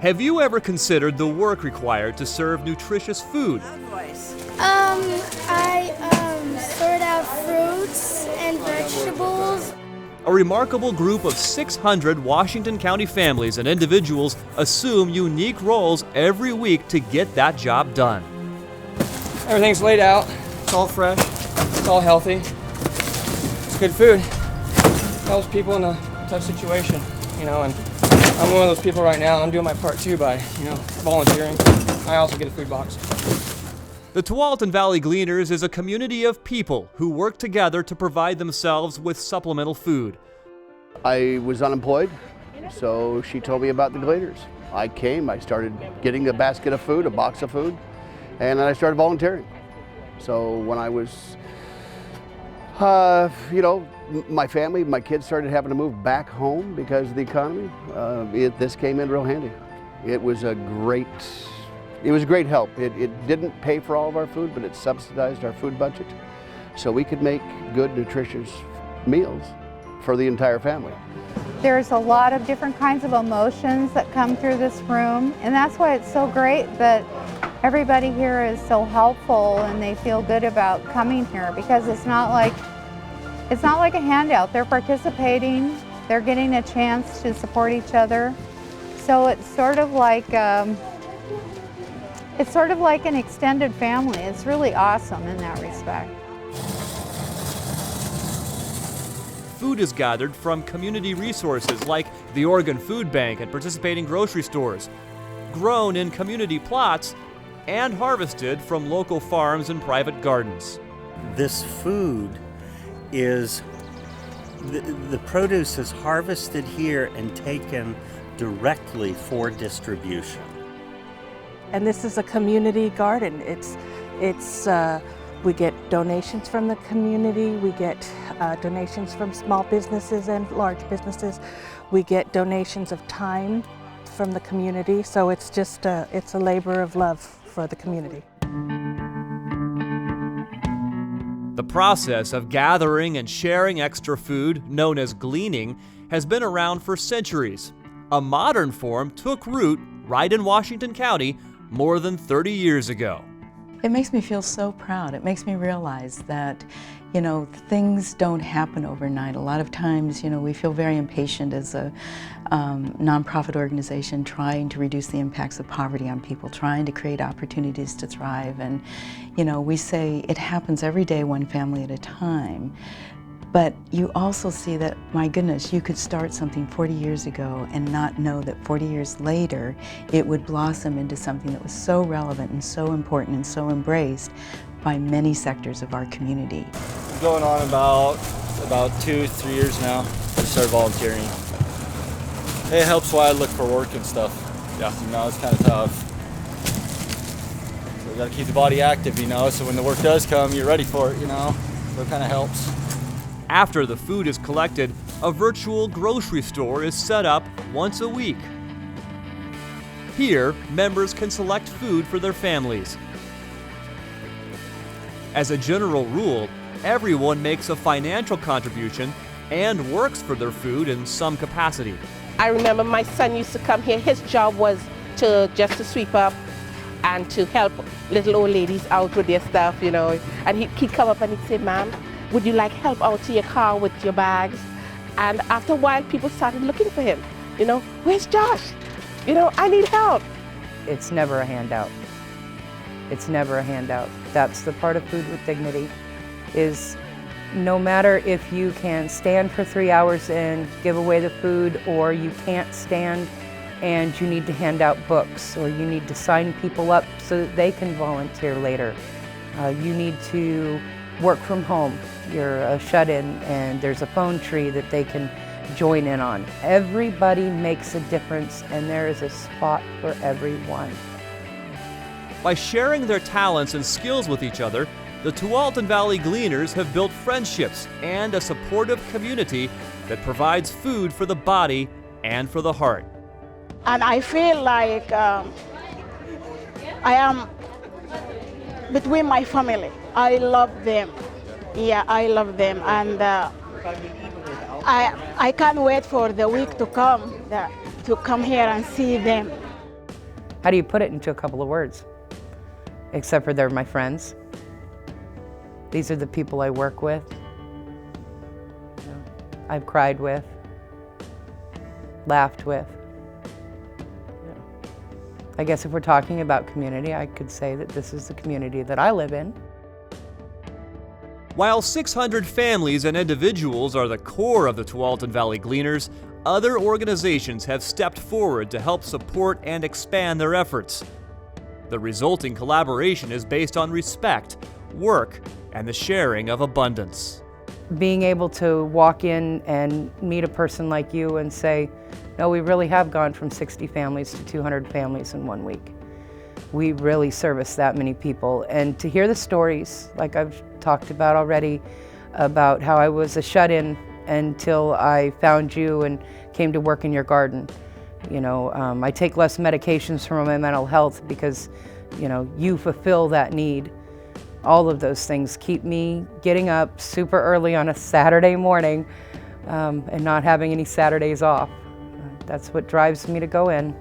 Have you ever considered the work required to serve nutritious food? I sort out fruits and vegetables. A remarkable group of 600 Washington County families and individuals assume unique roles every week to get that job done. Everything's laid out, it's all fresh, it's all healthy, it's good food. Helps people in a tough situation, and I'm one of those people right now. I'm doing my part too by, volunteering. I also get a food box. The Tualatin Valley Gleaners is a community of people who work together to provide themselves with supplemental food. I was unemployed, so she told me about the Gleaners. I came, I started getting a basket of food, a box of food, and then I started volunteering. So when I was, my family, my kids started having to move back home because of the economy, this came in real handy. It was a great help. It didn't pay for all of our food, but it subsidized our food budget, so we could make good, nutritious meals for the entire family. There's a lot of different kinds of emotions that come through this room, and that's why it's so great that everybody here is so helpful and they feel good about coming here, because it's not like a handout. They're participating, they're getting a chance to support each other. So it's sort of like an extended family. It's really awesome in that respect. Food is gathered from community resources like the Oregon Food Bank and participating grocery stores, grown in community plots, and harvested from local farms and private gardens. This food is, the produce is harvested here and taken directly for distribution. And this is a community garden. We get donations from the community, we get donations from small businesses and large businesses. We get donations of time from the community, so it's a labor of love for the community. The process of gathering and sharing extra food, known as gleaning, has been around for centuries. A modern form took root right in Washington County more than 30 years ago. It makes me feel so proud. It makes me realize that, things don't happen overnight. A lot of times, we feel very impatient as a nonprofit organization trying to reduce the impacts of poverty on people, trying to create opportunities to thrive. And, we say it happens every day, one family at a time. But you also see that, my goodness, you could start something 40 years ago and not know that 40 years later it would blossom into something that was so relevant and so important and so embraced by many sectors of our community. Going on about 2-3 years now. I started volunteering. It helps while I look for work and stuff. Yeah, it's kind of tough. So we got to keep the body active, so when the work does come, you're ready for it, so it kind of helps. After the food is collected, a virtual grocery store is set up once a week. Here, members can select food for their families. As a general rule, everyone makes a financial contribution and works for their food in some capacity. I remember my son used to come here. His job was just to sweep up and to help little old ladies out with their stuff, And he'd come up and he'd say, "Ma'am, would you like help out to your car with your bags?" And after a while, people started looking for him. Where's Josh? I need help. It's never a handout. It's never a handout. That's the part of Food with Dignity, is no matter if you can stand for 3 hours and give away the food, or you can't stand and you need to hand out books, or you need to sign people up so that they can volunteer later. You need to work from home. You're a shut-in and there's a phone tree that they can join in on. Everybody makes a difference, and there is a spot for everyone. By sharing their talents and skills with each other, the Tualatin Valley Gleaners have built friendships and a supportive community that provides food for the body and for the heart. And I feel like I am between my family. I love them. Yeah, I love them, and I can't wait for the week to come here and see them. How do you put it into a couple of words? Except for they're my friends. These are the people I work with, I've cried with, laughed with. I guess if we're talking about community, I could say that this is the community that I live in. While 600 families and individuals are the core of the Tualatin Valley Gleaners, other organizations have stepped forward to help support and expand their efforts. The resulting collaboration is based on respect, work, and the sharing of abundance. Being able to walk in and meet a person like you and say, no, we really have gone from 60 families to 200 families in 1 week. We really service that many people. And to hear the stories, like I've talked about already, about how I was a shut-in until I found you and came to work in your garden. You know, I take less medications for my mental health because, you know, you fulfill that need. All of those things keep me getting up super early on a Saturday morning and not having any Saturdays off. That's what drives me to go in.